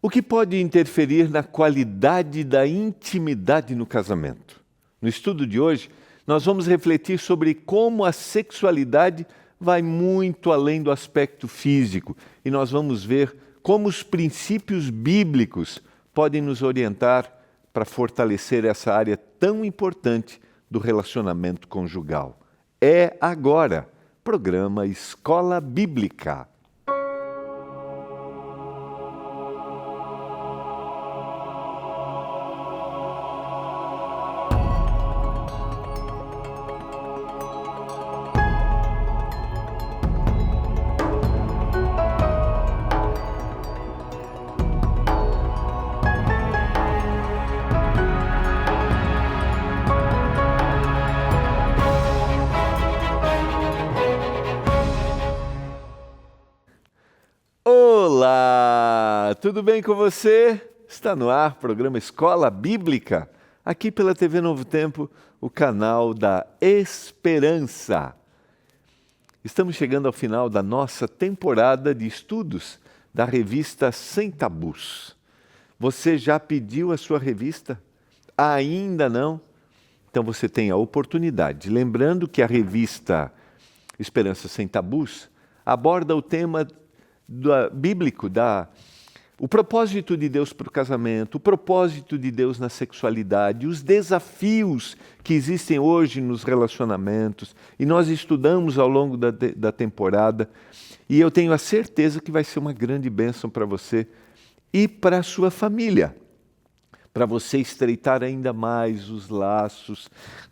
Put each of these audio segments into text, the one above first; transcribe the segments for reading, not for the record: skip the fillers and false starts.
O que pode interferir na qualidade da intimidade no casamento? No estudo de hoje, nós vamos refletir sobre como a sexualidade vai muito além do aspecto físico e nós vamos ver como os princípios bíblicos podem nos orientar para fortalecer essa área tão importante do relacionamento conjugal. É agora, programa Escola Bíblica. Olá, tudo bem com você? Está no ar o programa Escola Bíblica, aqui pela TV Novo Tempo, o canal da Esperança. Estamos chegando ao final da nossa temporada de estudos da revista Sem Tabus. Você já pediu a sua revista? Ainda não? Então você tem a oportunidade. Lembrando que a revista Esperança Sem Tabus aborda o tema bíblico, o propósito de Deus para o casamento, o propósito de Deus na sexualidade, os desafios que existem hoje nos relacionamentos, e nós estudamos ao longo da temporada, e eu tenho a certeza que vai ser uma grande bênção para você e para a sua família, para você estreitar ainda mais os laços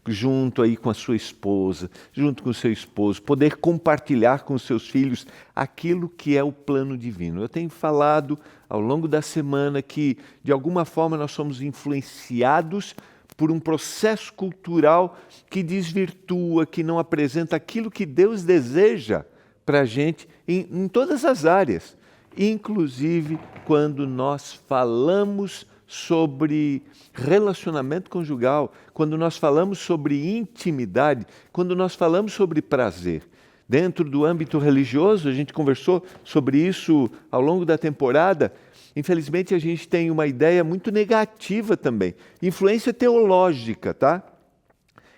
junto aí com a sua esposa, junto com o seu esposo, poder compartilhar com os seus filhos aquilo que é o plano divino. Eu tenho falado ao longo da semana que, de alguma forma, nós somos influenciados por um processo cultural que desvirtua, que não apresenta aquilo que Deus deseja para a gente em todas as áreas, inclusive quando nós falamos sobre relacionamento conjugal, quando nós falamos sobre intimidade, quando nós falamos sobre prazer. Dentro do âmbito religioso, a gente conversou sobre isso ao longo da temporada. Infelizmente, a gente tem uma ideia muito negativa também. Influência teológica, tá?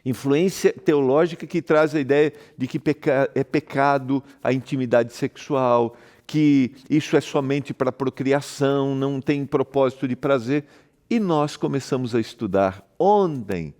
Influência teológica que traz a ideia de que é pecado a intimidade sexual, que isso é somente para procriação, não tem propósito de prazer. E nós começamos a estudar ontem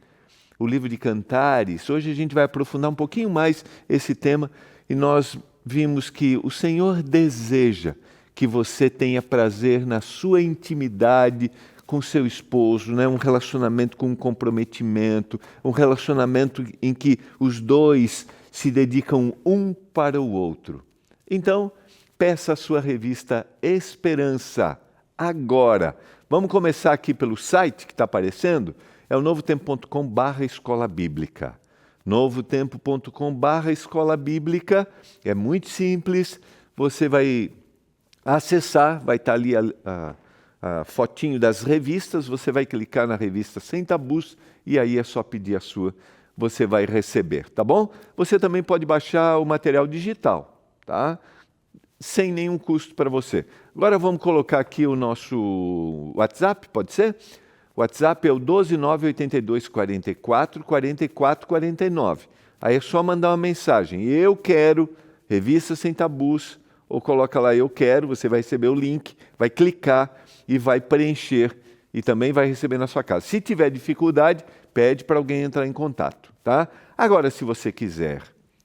o livro de Cantares. Hoje a gente vai aprofundar um pouquinho mais esse tema e nós vimos que o Senhor deseja que você tenha prazer na sua intimidade com seu esposo, né? Um relacionamento com comprometimento, um relacionamento em que os dois se dedicam um para o outro. Então, peça a sua revista Esperança agora. Vamos começar aqui pelo site que está aparecendo. É o novotempo.com/escola bíblica. novotempo.com/escola bíblica. É muito simples. Você vai acessar, vai estar ali a fotinho das revistas. Você vai clicar na revista Sem Tabus e aí é só pedir a sua. Você vai receber, tá bom? Você também pode baixar o material digital, tá? Sem nenhum custo para você. Agora vamos colocar aqui o nosso WhatsApp, pode ser? O WhatsApp é o 12982444449. Aí é só mandar uma mensagem. Eu quero Revista Sem Tabus, ou coloca lá eu quero, você vai receber o link, vai clicar e vai preencher e também vai receber na sua casa. Se tiver dificuldade, pede para alguém entrar em contato, tá? Agora, se você quiser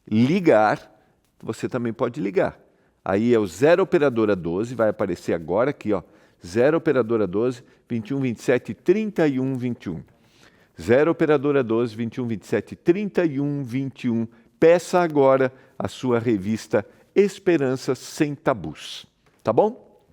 ligar, você também pode ligar. Aí é o 0 operadora 12, vai aparecer agora aqui, ó, 0 operadora 12, 21 27 31 21. 0 operadora 12, 21 27 31 21. Peça agora a sua revista Esperança Sem Tabus, tá bom?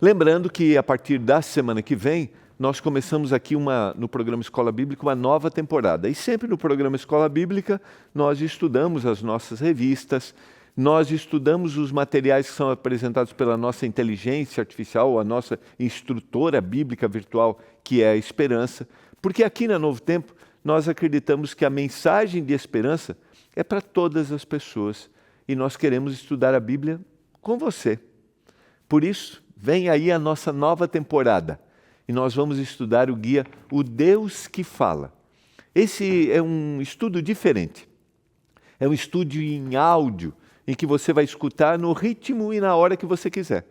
Lembrando que a partir da semana que vem, nós começamos aqui no programa Escola Bíblica uma nova temporada. E sempre no programa Escola Bíblica nós estudamos as nossas revistas, nós estudamos os materiais que são apresentados pela nossa inteligência artificial, a nossa instrutora bíblica virtual, que é a Esperança, porque aqui na Novo Tempo nós acreditamos que a mensagem de esperança é para todas as pessoas e nós queremos estudar a Bíblia com você. Por isso, Vem aí a nossa nova temporada e nós vamos estudar o guia O Deus que Fala. Esse é um estudo diferente. É um estudo em áudio, em que você vai escutar no ritmo e na hora que você quiser.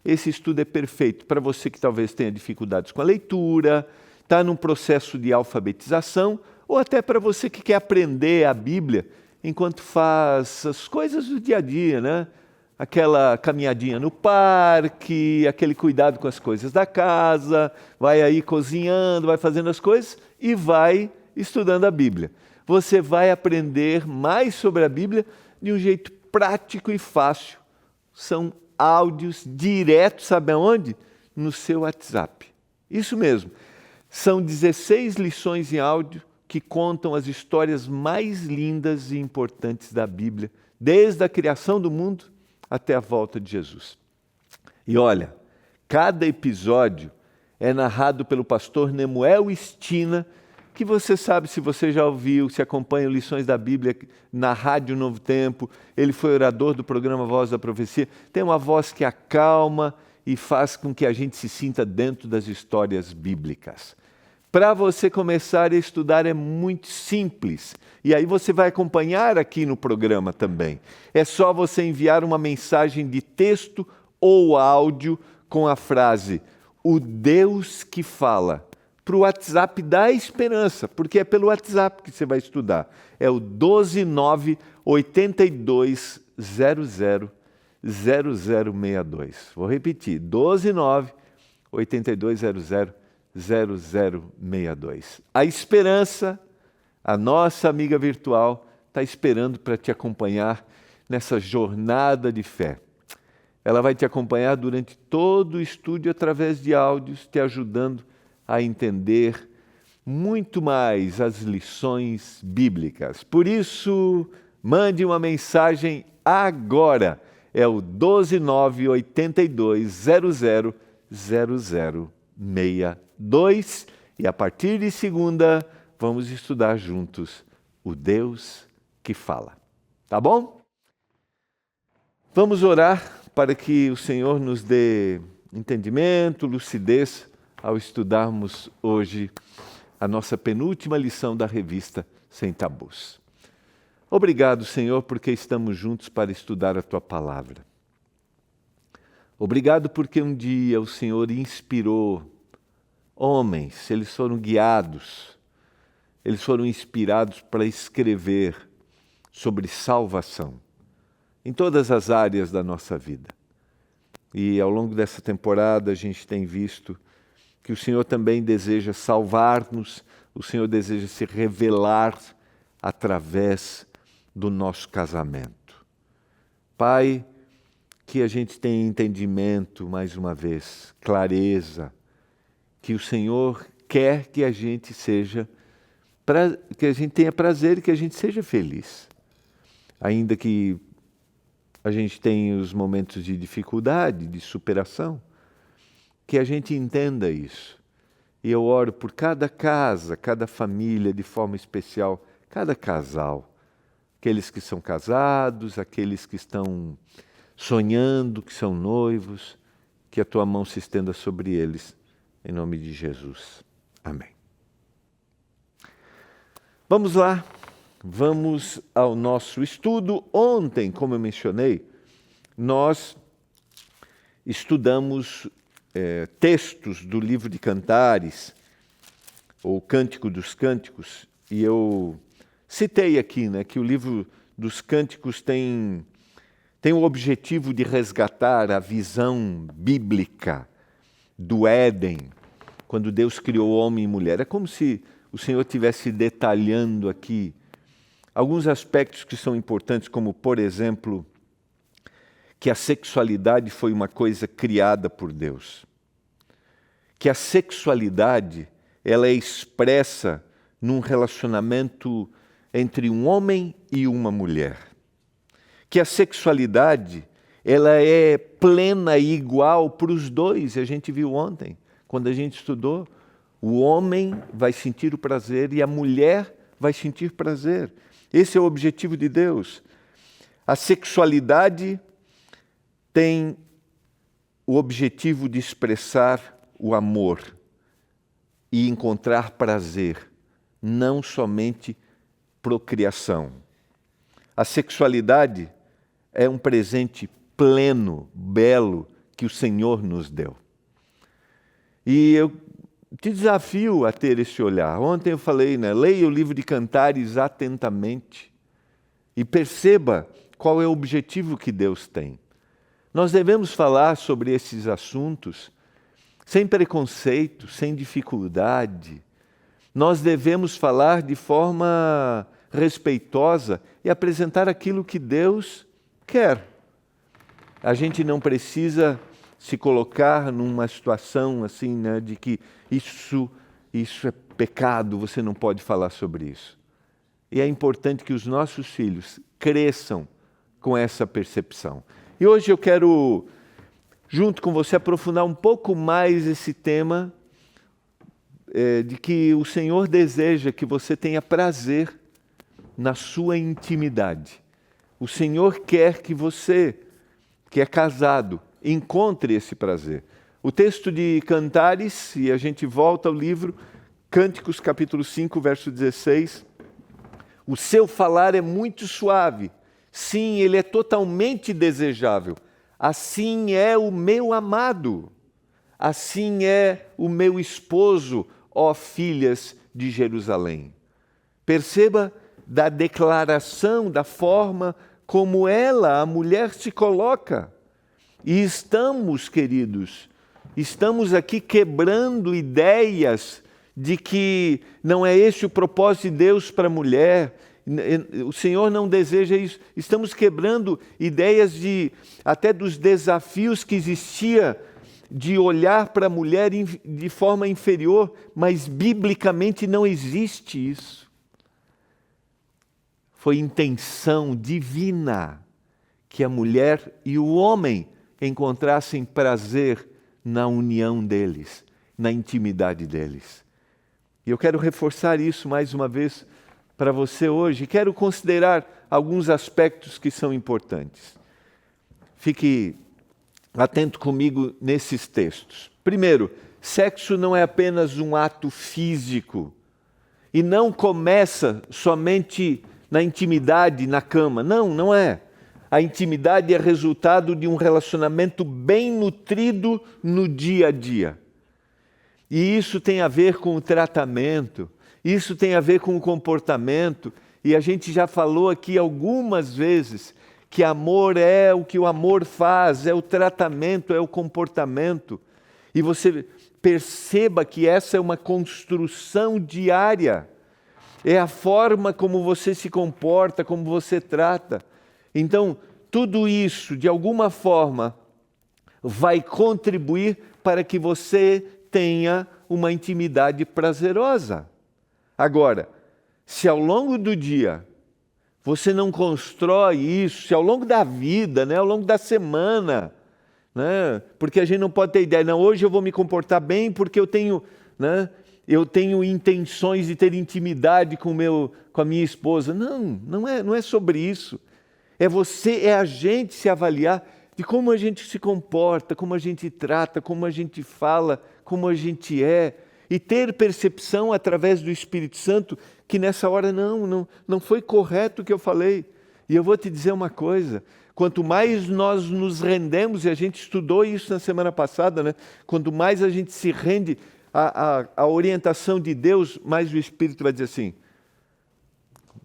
Esse estudo é perfeito para você que talvez tenha dificuldades com a leitura, está num processo de alfabetização, ou até para você que quer aprender a Bíblia enquanto faz as coisas do dia a dia, né? Aquela caminhadinha no parque, aquele cuidado com as coisas da casa, vai aí cozinhando, vai fazendo as coisas e vai estudando a Bíblia. Você vai aprender mais sobre a Bíblia de um jeito prático e fácil. São áudios diretos, sabe aonde? No seu WhatsApp. Isso mesmo. São 16 lições em áudio que contam as histórias mais lindas e importantes da Bíblia, desde a criação do mundo até a volta de Jesus. E olha, cada episódio é narrado pelo pastor Nemuel Estina, que você sabe, se você já ouviu, se acompanha lições da Bíblia na Rádio Novo Tempo, ele foi orador do programa Voz da Profecia, tem uma voz que acalma e faz com que a gente se sinta dentro das histórias bíblicas. Para você começar a estudar é muito simples, e aí você vai acompanhar aqui no programa também. É só você enviar uma mensagem de texto ou áudio com a frase "O Deus que Fala" para o WhatsApp da Esperança, porque é pelo WhatsApp que você vai estudar. É o 12982000062. Vou repetir, 12982000062. A Esperança, a nossa amiga virtual, está esperando para te acompanhar nessa jornada de fé. Ela vai te acompanhar durante todo o estudo através de áudios, te ajudando a entender muito mais as lições bíblicas. Por isso, mande uma mensagem agora. É o 12982000062. E a partir de segunda, vamos estudar juntos o Deus que Fala. Tá bom? Vamos orar para que o Senhor nos dê entendimento, lucidez, ao estudarmos hoje a nossa penúltima lição da revista Sem Tabus. Obrigado, Senhor, porque estamos juntos para estudar a Tua Palavra. Obrigado porque um dia o Senhor inspirou homens, eles foram guiados, eles foram inspirados para escrever sobre salvação em todas as áreas da nossa vida. E ao longo dessa temporada a gente tem visto que o Senhor também deseja salvar-nos, o Senhor deseja se revelar através do nosso casamento. Pai, que a gente tenha entendimento, mais uma vez, clareza, que o Senhor quer que a gente que a gente tenha prazer e que a gente seja feliz. Ainda que a gente tenha os momentos de dificuldade, de superação, que a gente entenda isso. E eu oro por cada casa, cada família, de forma especial, cada casal. Aqueles que são casados, aqueles que estão sonhando, que são noivos, que a Tua mão se estenda sobre eles, em nome de Jesus. Amém. Vamos lá, vamos ao nosso estudo. Ontem, como eu mencionei, nós estudamos textos do livro de Cantares, ou Cântico dos Cânticos, e eu citei aqui, né, que o livro dos Cânticos tem o objetivo de resgatar a visão bíblica do Éden, quando Deus criou homem e mulher. É como se o Senhor estivesse detalhando aqui alguns aspectos que são importantes, como, por exemplo, que a sexualidade foi uma coisa criada por Deus. Que a sexualidade, ela é expressa num relacionamento entre um homem e uma mulher. Que a sexualidade, ela é plena e igual para os dois. A gente viu ontem, quando a gente estudou, o homem vai sentir o prazer e a mulher vai sentir prazer. Esse é o objetivo de Deus. A sexualidade tem o objetivo de expressar o amor e encontrar prazer, não somente procriação. A sexualidade é um presente pleno, belo, que o Senhor nos deu. E eu te desafio a ter esse olhar. Ontem eu falei, leia o livro de Cantares atentamente e perceba qual é o objetivo que Deus tem. Nós devemos falar sobre esses assuntos sem preconceito, sem dificuldade. Nós devemos falar de forma respeitosa e apresentar aquilo que Deus quer. A gente não precisa se colocar numa situação assim, de que isso é pecado, você não pode falar sobre isso. E é importante que os nossos filhos cresçam com essa percepção. E hoje eu quero, junto com você, aprofundar um pouco mais esse tema de que o Senhor deseja que você tenha prazer na sua intimidade. O Senhor quer que você, que é casado, encontre esse prazer. O texto de Cantares, e a gente volta ao livro, Cânticos capítulo 5, verso 16. O seu falar é muito suave. Sim, ele é totalmente desejável. Assim é o meu amado. Assim é o meu esposo, ó filhas de Jerusalém. Perceba da declaração, da forma como ela, a mulher, se coloca. E estamos, queridos, estamos aqui quebrando ideias de que não é esse o propósito de Deus para a mulher. O Senhor não deseja isso. Estamos quebrando ideias até dos desafios que existia de olhar para a mulher de forma inferior, mas biblicamente não existe isso. Foi intenção divina que a mulher e o homem encontrassem prazer na união deles, na intimidade deles. E eu quero reforçar isso mais uma vez para você hoje. Quero considerar alguns aspectos que são importantes. Fique atento comigo nesses textos. Primeiro, sexo não é apenas um ato físico e não começa somente na intimidade, na cama. Não, não é. A intimidade é resultado de um relacionamento bem nutrido no dia a dia. E isso tem a ver com o tratamento, isso tem a ver com o comportamento. E a gente já falou aqui algumas vezes que amor é o que o amor faz, é o tratamento, é o comportamento. E você perceba que essa é uma construção diária. É a forma como você se comporta, como você trata. Então, tudo isso, de alguma forma, vai contribuir para que você tenha uma intimidade prazerosa. Agora, se ao longo do dia você não constrói isso, se ao longo da vida, ao longo da semana, porque a gente não pode ter ideia, não, hoje eu vou me comportar bem porque eu tenho intenções de ter intimidade com a minha esposa. Não é sobre isso. É a gente se avaliar de como a gente se comporta, como a gente trata, como a gente fala, como a gente é, e ter percepção através do Espírito Santo que nessa hora não foi correto o que eu falei. E eu vou te dizer uma coisa, quanto mais nós nos rendemos, e a gente estudou isso na semana passada, quanto mais a gente se rende à orientação de Deus, mais o Espírito vai dizer assim,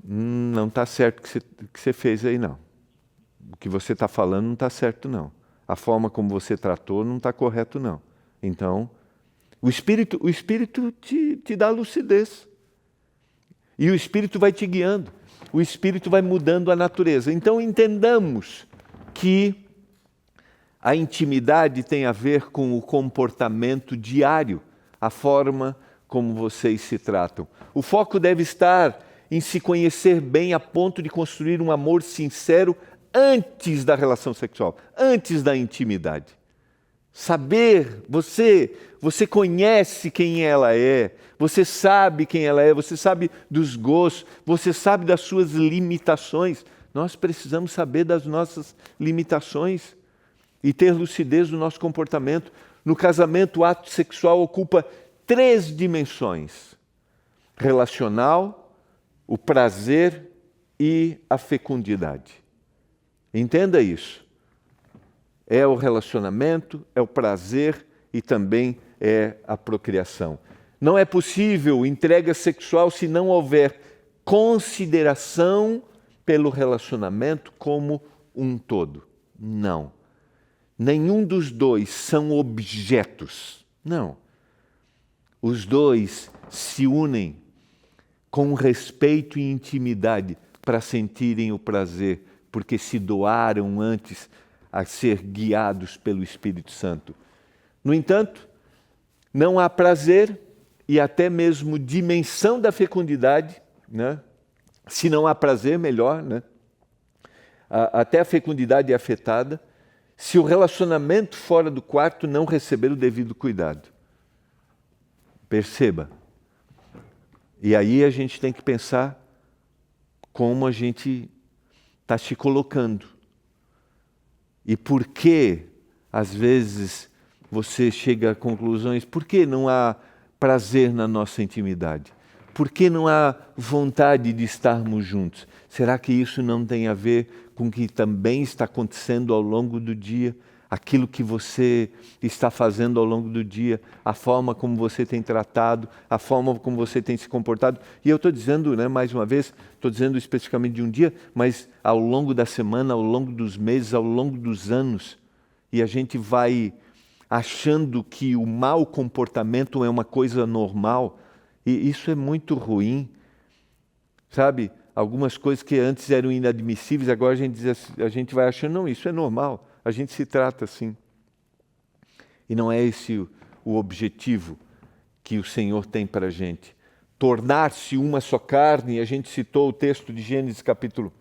não está certo o que você fez aí não. O que você está falando não está certo não. A forma como você tratou não está correto não. Então, o Espírito te dá lucidez. E o Espírito vai te guiando. O Espírito vai mudando a natureza. Então, entendamos que a intimidade tem a ver com o comportamento diário, a forma como vocês se tratam. O foco deve estar em se conhecer bem a ponto de construir um amor sincero antes da relação sexual, antes da intimidade. Saber, você conhece quem ela é, você sabe quem ela é, você sabe dos gostos, você sabe das suas limitações. Nós precisamos saber das nossas limitações. e ter lucidez no nosso comportamento. No casamento, o ato sexual ocupa 3 dimensões: relacional, o prazer e a fecundidade. Entenda isso. É o relacionamento, é o prazer e também é a procriação. Não é possível entrega sexual se não houver consideração pelo relacionamento como um todo. Não. Nenhum dos dois são objetos. Não. Os dois se unem com respeito e intimidade para sentirem o prazer, porque se doaram antes a ser guiados pelo Espírito Santo. No entanto, não há prazer e até mesmo dimensão da fecundidade, né? Se não há prazer, melhor, né? Até a fecundidade é afetada se o relacionamento fora do quarto não receber o devido cuidado. Perceba. E aí a gente tem que pensar como a gente está se colocando. E por que, às vezes, você chega a conclusões, por que não há prazer na nossa intimidade? Por que não há vontade de estarmos juntos? Será que isso não tem a ver com o que também está acontecendo ao longo do dia? Aquilo que você está fazendo ao longo do dia, a forma como você tem tratado, a forma como você tem se comportado. E eu estou dizendo, né, mais uma vez, estou dizendo especificamente de um dia, mas ao longo da semana, ao longo dos meses, ao longo dos anos. E a gente vai achando que o mau comportamento é uma coisa normal. E isso é muito ruim. Sabe, algumas coisas que antes eram inadmissíveis, agora a gente vai achando, não, isso é normal. A gente se trata assim. E não é esse o objetivo que o Senhor tem para a gente. Tornar-se uma só carne, a gente citou o texto de Gênesis capítulo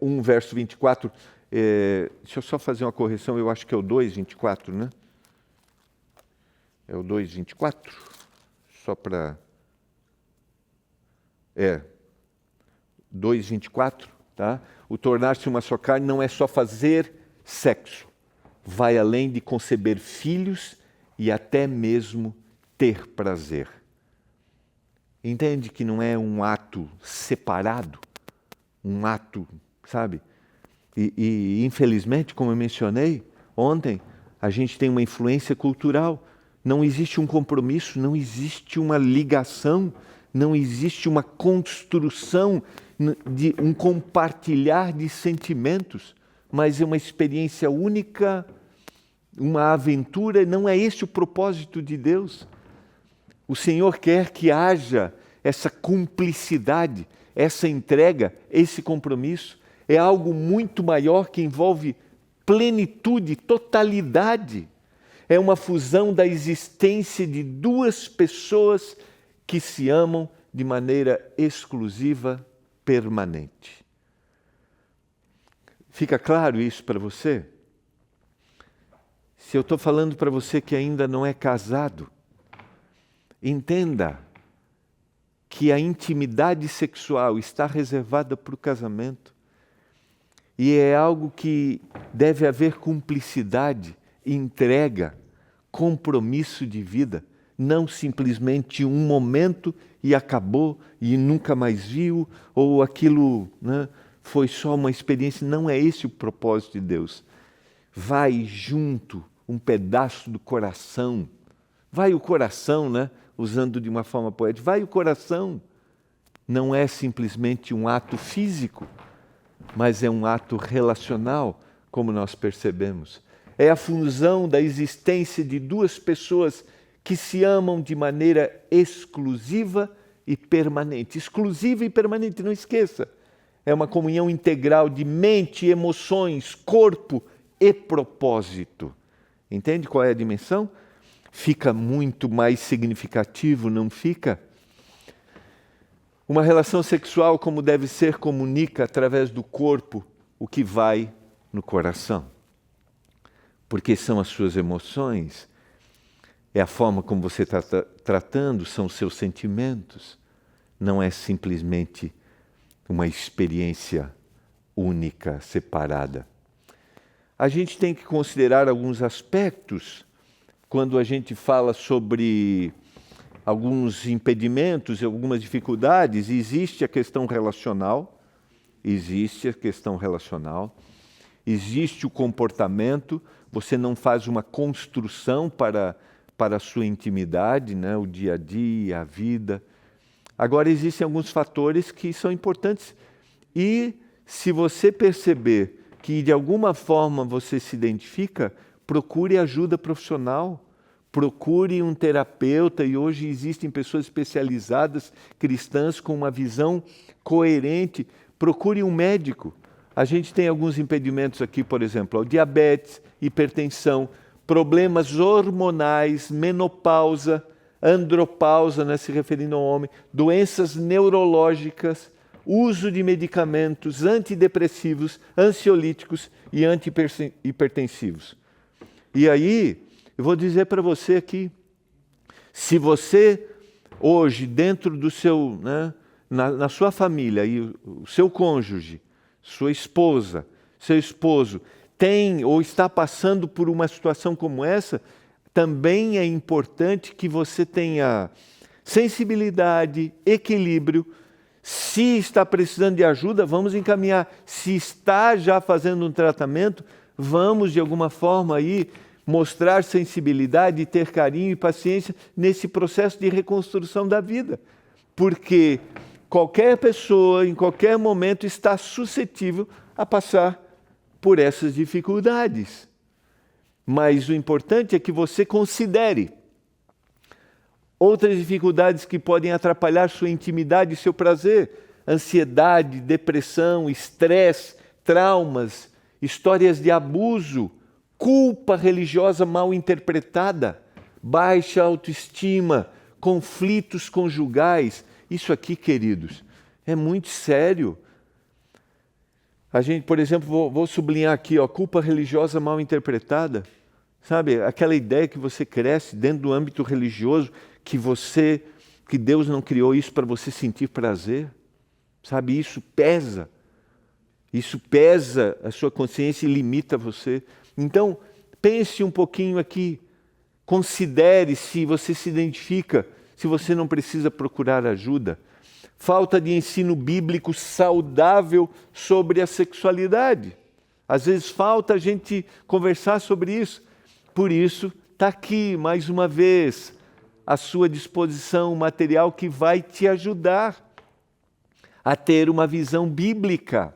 1, verso 24. Deixa eu só fazer uma correção, eu acho que é o 2:24, né? É o 2:24? Só para... 2:24, tá? O tornar-se uma só carne não é só fazer sexo. Vai além de conceber filhos e até mesmo ter prazer. Entende que não é um ato separado? Um ato, sabe? E infelizmente, como eu mencionei ontem, a gente tem uma influência cultural. Não existe um compromisso, não existe uma ligação, não existe uma construção de um compartilhar de sentimentos, mas é uma experiência única, uma aventura. Não é esse o propósito de Deus. O Senhor quer que haja essa cumplicidade, essa entrega, esse compromisso. É algo muito maior que envolve plenitude, totalidade. É uma fusão da existência de 2 pessoas que se amam de maneira exclusiva, permanente. Fica claro isso para você? Se eu estou falando para você que ainda não é casado, entenda que a intimidade sexual está reservada para o casamento e é algo que deve haver cumplicidade, entrega, compromisso de vida, não simplesmente um momento e acabou e nunca mais viu, ou aquilo, né, foi só uma experiência. Não é esse o propósito de Deus. Vai junto um pedaço do coração. Vai o coração, né? Usando de uma forma poética. Vai o coração. Não é simplesmente um ato físico, mas é um ato relacional, como nós percebemos. É a fusão da existência de 2 pessoas que se amam de maneira exclusiva e permanente. Exclusiva e permanente, não esqueça. É uma comunhão integral de mente, emoções, corpo e propósito. Entende qual é a dimensão? Fica muito mais significativo, não fica? Uma relação sexual, como deve ser, comunica através do corpo o que vai no coração. Porque são as suas emoções, é a forma como você está tratando, são os seus sentimentos. Não é simplesmente uma experiência única, separada. a gente tem que considerar alguns aspectos quando a gente fala sobre alguns impedimentos, algumas dificuldades. Existe a questão relacional, existe o comportamento. Você não faz uma construção para a sua intimidade, né? O dia a dia, a vida. Agora, existem alguns fatores que são importantes e se você perceber que de alguma forma você se identifica, procure ajuda profissional, procure um terapeuta, e hoje existem pessoas especializadas, cristãs, com uma visão coerente. Procure um médico. A gente tem alguns impedimentos aqui, por exemplo, o diabetes, hipertensão, problemas hormonais, menopausa, andropausa, né, se referindo ao homem, doenças neurológicas, uso de medicamentos antidepressivos, ansiolíticos e antihipertensivos. E aí, eu vou dizer para você aqui, se você hoje, dentro do seu, né, na sua família, e o seu cônjuge, sua esposa, seu esposo, tem ou está passando por uma situação como essa, também é importante que você tenha sensibilidade, equilíbrio. Se está precisando de ajuda, vamos encaminhar. Se está já fazendo um tratamento, vamos de alguma forma aí mostrar sensibilidade, ter carinho e paciência nesse processo de reconstrução da vida. Porque qualquer pessoa, em qualquer momento, está suscetível a passar por essas dificuldades. Mas o importante é que você considere outras dificuldades que podem atrapalhar sua intimidade e seu prazer: ansiedade, depressão, estresse, traumas, histórias de abuso, culpa religiosa mal interpretada, baixa autoestima, conflitos conjugais. Isso aqui, queridos, é muito sério. A gente, por exemplo, vou sublinhar aqui, culpa religiosa mal interpretada. Sabe, aquela ideia que você cresce dentro do âmbito religioso, que Deus não criou isso para você sentir prazer. Sabe, isso pesa a sua consciência e limita você. Então, pense um pouquinho aqui, considere se você se identifica, se você não precisa procurar ajuda. Falta de ensino bíblico saudável sobre a sexualidade. Às vezes falta a gente conversar sobre isso. Por isso, está aqui, mais uma vez, à sua disposição, um material que vai te ajudar a ter uma visão bíblica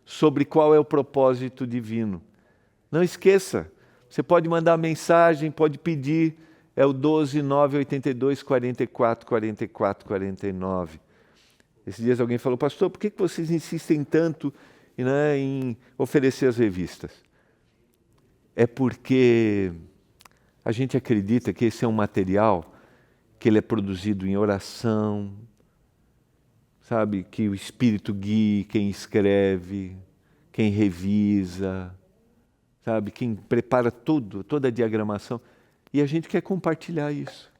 sobre qual é o propósito divino. Não esqueça, você pode mandar mensagem, pode pedir, é o 12 982 44 44 49. Esses dias alguém falou: pastor, por que vocês insistem tanto, né, em oferecer as revistas? É porque a gente acredita que esse é um material que ele é produzido em oração, sabe? Que o Espírito guie quem escreve, quem revisa, sabe? Quem prepara toda a diagramação. E a gente quer compartilhar isso.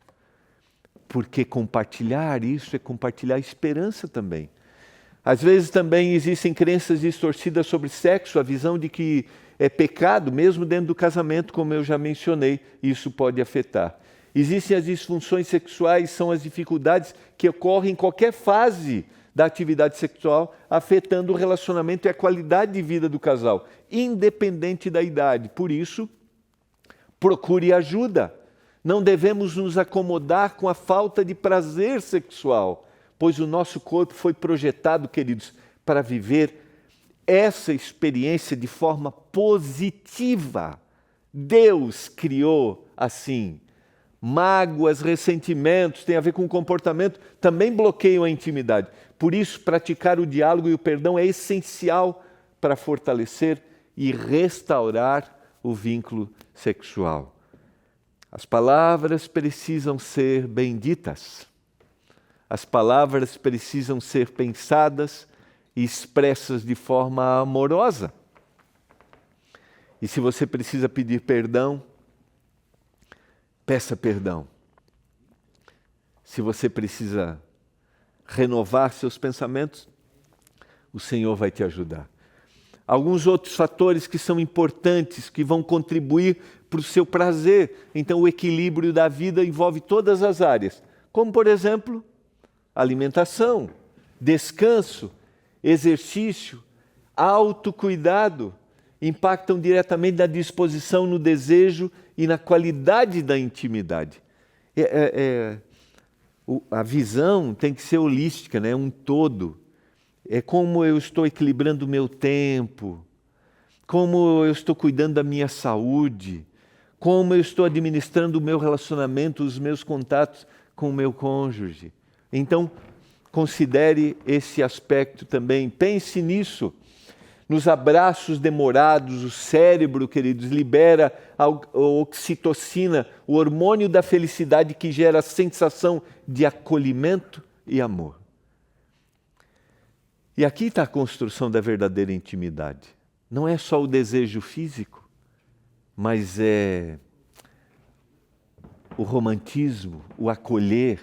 Porque compartilhar isso é compartilhar esperança também. Às vezes também existem crenças distorcidas sobre sexo, a visão de que é pecado, mesmo dentro do casamento, como eu já mencionei, isso pode afetar. Existem as disfunções sexuais, são as dificuldades que ocorrem em qualquer fase da atividade sexual, afetando o relacionamento e a qualidade de vida do casal, independente da idade. Por isso, procure ajuda. Não devemos nos acomodar com a falta de prazer sexual, pois o nosso corpo foi projetado, queridos, para viver essa experiência de forma positiva. Deus criou assim. Mágoas, ressentimentos, tem a ver com comportamento, também bloqueiam a intimidade. Por isso, praticar o diálogo e o perdão é essencial para fortalecer e restaurar o vínculo sexual. As palavras precisam ser benditas. As palavras precisam ser pensadas e expressas de forma amorosa. E se você precisa pedir perdão, peça perdão. Se você precisa renovar seus pensamentos, o Senhor vai te ajudar. alguns outros fatores que são importantes, que vão contribuir para o seu prazer. Então, o equilíbrio da vida envolve todas as áreas, como, por exemplo, alimentação, descanso, exercício, autocuidado, impactam diretamente na disposição, no desejo e na qualidade da intimidade. A visão tem que ser holística, né? Um todo. É como eu estou equilibrando o meu tempo, como eu estou cuidando da minha saúde, como eu estou administrando o meu relacionamento, os meus contatos com o meu cônjuge. Então, considere esse aspecto também, pense nisso. Nos abraços demorados, o cérebro, queridos, libera a oxitocina, o hormônio da felicidade que gera a sensação de acolhimento e amor. E aqui está a construção da verdadeira intimidade. Não é só o desejo físico, mas é o romantismo, o acolher.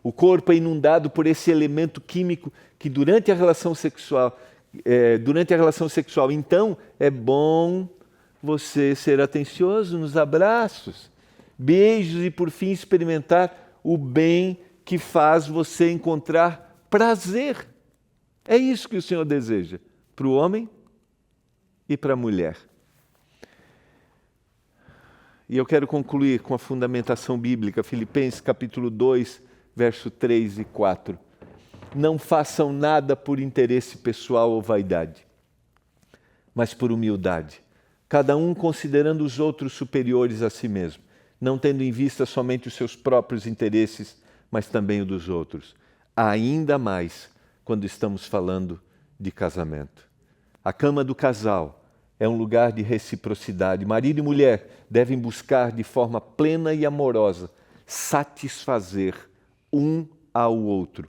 O corpo é inundado por esse elemento químico que durante a relação sexual, então é bom você ser atencioso nos abraços, beijos e por fim experimentar o bem que faz você encontrar prazer. É isso que o Senhor deseja para o homem e para a mulher. E eu quero concluir com a fundamentação bíblica, Filipenses capítulo 2, verso 3 e 4. Não façam nada por interesse pessoal ou vaidade, mas por humildade, cada um considerando os outros superiores a si mesmo, não tendo em vista somente os seus próprios interesses, mas também o dos outros. Ainda mais quando estamos falando de casamento. A cama do casal é um lugar de reciprocidade. Marido e mulher devem buscar de forma plena e amorosa satisfazer um ao outro.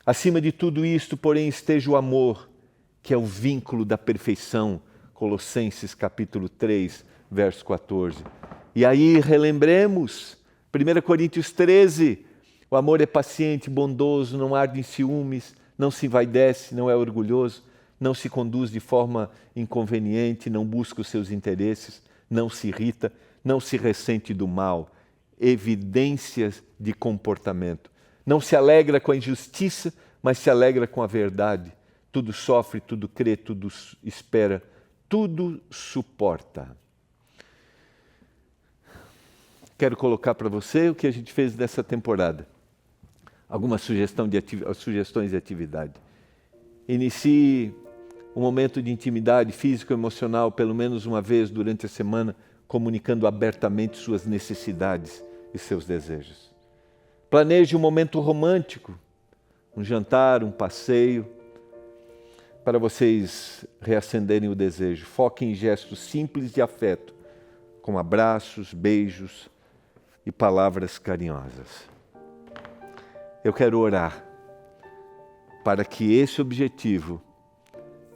Acima de tudo isto, porém, esteja o amor, que é o vínculo da perfeição. Colossenses capítulo 3, verso 14. E aí relembremos, 1 Coríntios 13, o amor é paciente, bondoso, não arde em ciúmes, não se envaidece, não é orgulhoso, não se conduz de forma inconveniente, não busca os seus interesses, não se irrita, não se ressente do mal. Evidências de comportamento. Não se alegra com a injustiça, mas se alegra com a verdade. Tudo sofre, tudo crê, tudo espera, tudo suporta. Quero colocar para você o que a gente fez nessa temporada. Algumas sugestões de atividade. Inicie um momento de intimidade físico-emocional pelo menos uma vez durante a semana, comunicando abertamente suas necessidades e seus desejos. Planeje um momento romântico, um jantar, um passeio, para vocês reacenderem o desejo. Foque em gestos simples de afeto, com abraços, beijos e palavras carinhosas. Eu quero orar para que esse objetivo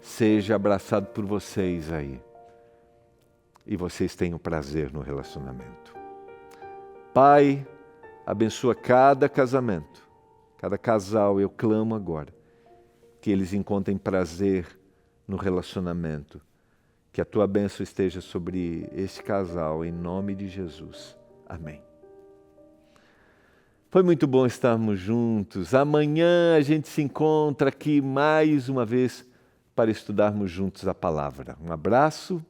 seja abraçado por vocês aí e vocês tenham prazer no relacionamento. Pai, abençoa cada casamento, cada casal, eu clamo agora, que eles encontrem prazer no relacionamento, que a tua bênção esteja sobre esse casal, em nome de Jesus. Amém. Foi muito bom estarmos juntos. Amanhã a gente se encontra aqui mais uma vez para estudarmos juntos a palavra. Um abraço